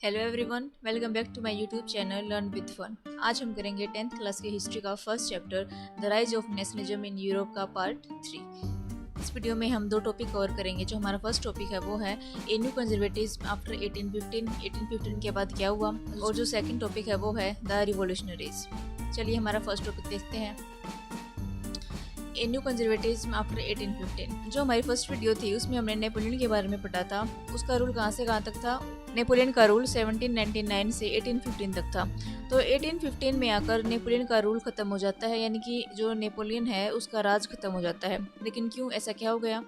Hello everyone, welcome back to my YouTube channel learn with fun. आज हम करेंगे 10th class की history का first chapter the rise of nationalism in Europe का part 3। इस video में हम दो टॉपिक कवर करेंगे। जो हमारा फर्स्ट टॉपिक है वो है ए न्यू कंजर्वेटिव्स आफ्टर 1815 के बाद क्या हुआ, और जो सेकंड टॉपिक है वो है द रिवॉल्यूशनरीज। चलिए हमारा फर्स्ट टॉपिक देखते हैं, ए न्यू कंजर्वेटिव्स आफ्टर 1815। जो हमारी फर्स्ट वीडियो थी उसमें हमने नेपोलियन के बारे में पढ़ा था। उसका रूल कहाँ से कहाँ तक था। नेपोलियन का रूल 1799 से 1815 तक था। तो 1815 में आकर नेपोलियन का रूल खत्म हो जाता है, यानी कि जो नेपोलियन है उसका राज खत्म हो जाता है। लेकिन क्यों, ऐसा क्या हो गया?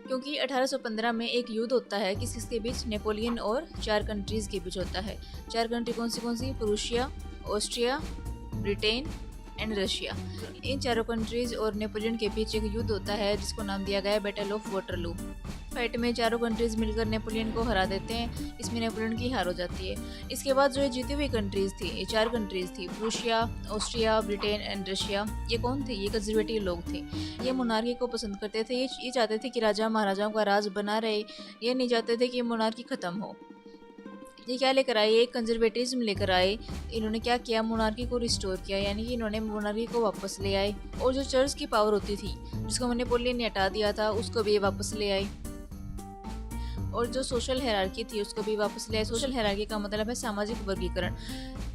क्योंकि 1815 में एक युद्ध होता है किसके बीच, नेपोलियन और 4 कंट्रीज के बीच होता है। 4 कंट्री कौन सी? Prussia, Austria, Britain and Russia. इन चारों कंट्रीज और नेपोलियन के बीच एक युद्ध होता है जिसको नाम दिया गया है बैटल ऑफ वाटरलू। फाइट में चारों कंट्रीज मिलकर नेपोलियन को हरा देते हैं। इसमें नेपोलियन की हार हो जाती है। इसके बाद जो ये जीती हुई कंट्रीज थी, ये 4 कंट्रीज थी, Prussia, Austria, Britain and Russia. ये कौन थे? ये कंजर्वेटिव लोग थे। ये मोनार्की को पसंद करते थे। ये चाहते थे कि राजा महाराजाओं का राज बना रहे। ये नहीं चाहते थे कि मोनार्की खत्म हो। ये क्या लेकर आए? एक कंजर्वेटिज्म लेकर आए। इन्होंने क्या किया? मोनार्की को रिस्टोर किया, यानी कि इन्होंने मोनार्की को वापस ले आए। और जो चर्च की पावर होती थी जिसको नेपोलियन ने हटा दिया था उसको भी वापस ले आए। और जो सोशल हायरार्की थी उसको भी वापस ले आए। सोशल हायरार्की का मतलब है सामाजिक वर्गीकरण।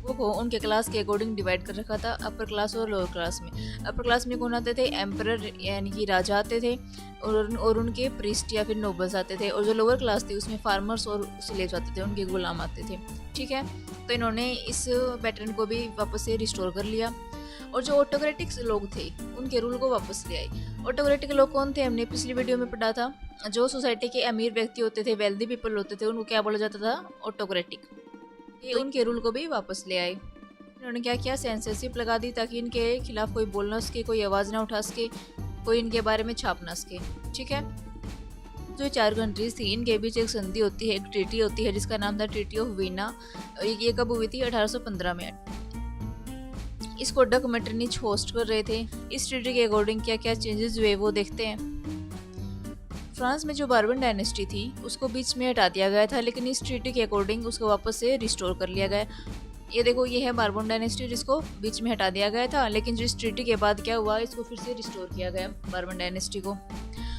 वो उनके क्लास के अकॉर्डिंग डिवाइड कर रखा था, अपर क्लास और लोअर क्लास में। अपर क्लास में कौन आते थे? एम्परर, यानी कि राजा आते थे, और उनके प्रीस्ट या फिर नोबल्स आते थे। और जो लोअर क्लास थी उसमें फार्मर्स और स्लेव्स आते थे, उनके गुलाम आते थे। ठीक है, तो इन्होंने इस पैटर्न को भी वापस से रिस्टोर कर लिया। और जो ऑटोक्रेटिक लोग थे उनके रूल को वापस ले आए। ऑटोक्रेटिक लोग कौन थे? हमने पिछली वीडियो में पढ़ा था। जो सोसाइटी के अमीर व्यक्ति होते थे, वेल्दी पीपल होते थे, उनको क्या बोला जाता था? ऑटोक्रेटिक। ये उनके रूल को भी वापस ले आए। इन्होंने क्या किया? सेंसरशिप लगा दी ताकि इनके खिलाफ कोई बोल ना सके, कोई आवाज़ ना उठा सके, कोई इनके बारे में छाप ना सके। ठीक है, जो 4 कंट्रीज थी इनके बीच एक संधि होती है, एक ट्रीटी होती है जिसका नाम था ट्रीटी ऑफ वीना। ये कब हुई थी? 1815 में। इसको डक मेटरनिच होस्ट कर रहे थे। इस ट्रीटी के अकॉर्डिंग क्या क्या चेंजेस हुए वो देखते हैं। फ्रांस में जो बार्बन डायनेस्टी थी उसको बीच में हटा दिया गया था, लेकिन इस ट्रीटी के अकॉर्डिंग उसको वापस से रिस्टोर कर लिया गया। ये देखो, ये है बार्बन डायनेस्टी जिसको बीच में हटा दिया गया था, लेकिन जो इस ट्रीटी के बाद क्या हुआ, इसको फिर से रिस्टोर किया गया बार्बन डायनेस्टी को।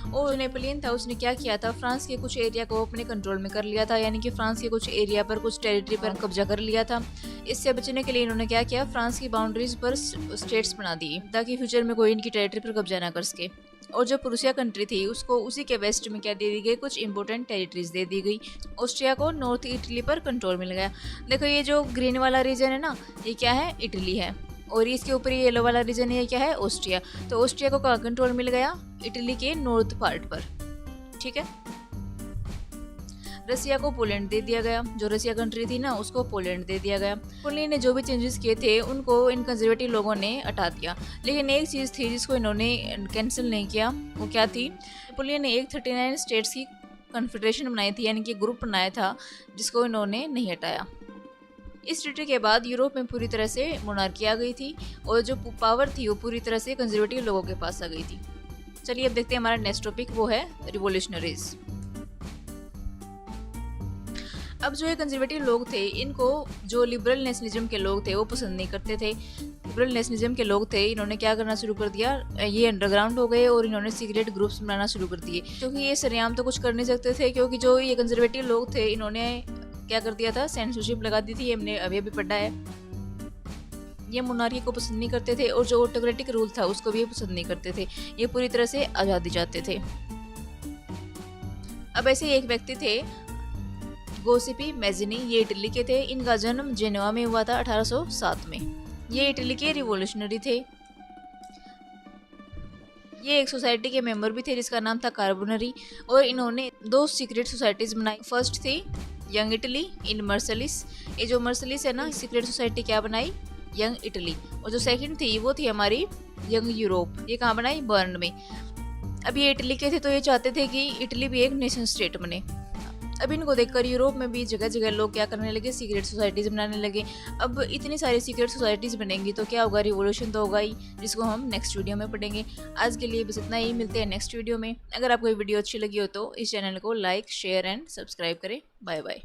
और नेपोलियन था उसने क्या किया था? फ्रांस के कुछ एरिया को अपने कंट्रोल में कर लिया था, यानी कि फ्रांस के कुछ एरिया पर, कुछ टेरिटरी पर कब्जा कर लिया था। इससे बचने के लिए इन्होंने क्या किया? फ्रांस की बाउंड्रीज पर स्टेट्स बना दी ताकि फ्यूचर में कोई इनकी टेरिटरी पर कब्जा ना कर सके। और जो प्रूसिया कंट्री थी उसको उसी के वेस्ट में क्या दे दी गई? कुछ इंपॉर्टेंट टेरिटरीज दे दी गई। ऑस्ट्रिया को नॉर्थ इटली पर कंट्रोल मिल गया। देखो, ये जो ग्रीन वाला रीजन है ना, ये क्या है? इटली है। और इसके ऊपर ये येलो वाला रीजन है, क्या है? ऑस्ट्रिया। तो ऑस्ट्रिया को कहाँ कंट्रोल मिल गया? इटली के नॉर्थ पार्ट पर। ठीक है, रसिया को पोलैंड दे दिया गया। जो रसिया कंट्री थी ना उसको पोलैंड दे दिया गया। पोलैंड ने जो भी चेंजेस किए थे उनको इन कंजर्वेटिव लोगों ने हटा दिया। लेकिन एक चीज़ थी जिसको इन्होंने कैंसिल नहीं किया, वो क्या थी? पोलैंड ने एक 39 स्टेट्स की कन्फेडरेशन बनाई थी, यानी कि ग्रुप बनाया था, जिसको इन्होंने नहीं हटाया। इस ट्रीटी के बाद यूरोप में पूरी तरह से मोनार्की आ गई थी, और जो पावर थी वो पूरी तरह से कंजर्वेटिव लोगों के पास आ गई थी। चलिए अब देखते हैं हमारा नेक्स्ट टॉपिक, वो है रिवॉल्यूशनरीज। अब जो ये कंजर्वेटिव लोग थे इनको जो लिबरल नेशनलिज्म के लोग थे वो पसंद नहीं करते थे। लिबरल नेशनलिज्म के लोग थे, इन्होंने क्या करना शुरू कर दिया? ये अंडरग्राउंड हो गए और इन्होंने सीक्रेट ग्रुप्स बनाना शुरू कर दिए। क्योंकि ये सरेआम तो कुछ कर नहीं सकते थे, क्योंकि जो ये कंजर्वेटिव लोग थे इन्होंने क्या कर दिया था? सेंसरशिप लगा दी थी। ये हमने अभी अभी पढ़ा है। ये मोनार्की को पसंद नहीं करते थे, और जो ऑटोक्रेटिक रूल था उसको भी ये पसंद नहीं करते थे। ये पूरी तरह से आज़ादी चाहते थे। अब ऐसे एक व्यक्ति थे गोसिपी मैजिनी। ये इटली के थे। इनका जन्म जेनोवा में हुआ था 1807 में। ये इटली के रिवॉल्यूशनरी थे। ये एक सोसाइटी के मेंबर भी थे जिसका नाम था कार्बोनरी। और इन्होंने 2 सीक्रेट सोसाइटीज बनाई। फर्स्ट थी यंग इटली इन मर्सलिस। ये जो मर्सलिस है ना, सीक्रेट सोसाइटी क्या बनाई? Young Italy. और जो सेकंड थी वो थी हमारी यंग यूरोप। ये कहाँ बनाई? बर्न में। अब ये इटली के थे तो ये चाहते थे कि इटली भी एक नेशन स्टेट बने। अब इनको देखकर यूरोप में भी जगह जगह लोग क्या करने लगे? सीक्रेट सोसाइटीज बनाने लगे। अब इतनी सारी सीक्रेट सोसाइटीज बनेंगी तो क्या होगा? रिवॉल्यूशन तो होगा ही, जिसको हम नेक्स्ट वीडियो में पढ़ेंगे। आज के लिए बस इतना ही, मिलते हैं नेक्स्ट वीडियो में। अगर आपको ये वीडियो अच्छी लगी हो तो इस चैनल को लाइक, शेयर एंड सब्सक्राइब करें। Bye bye.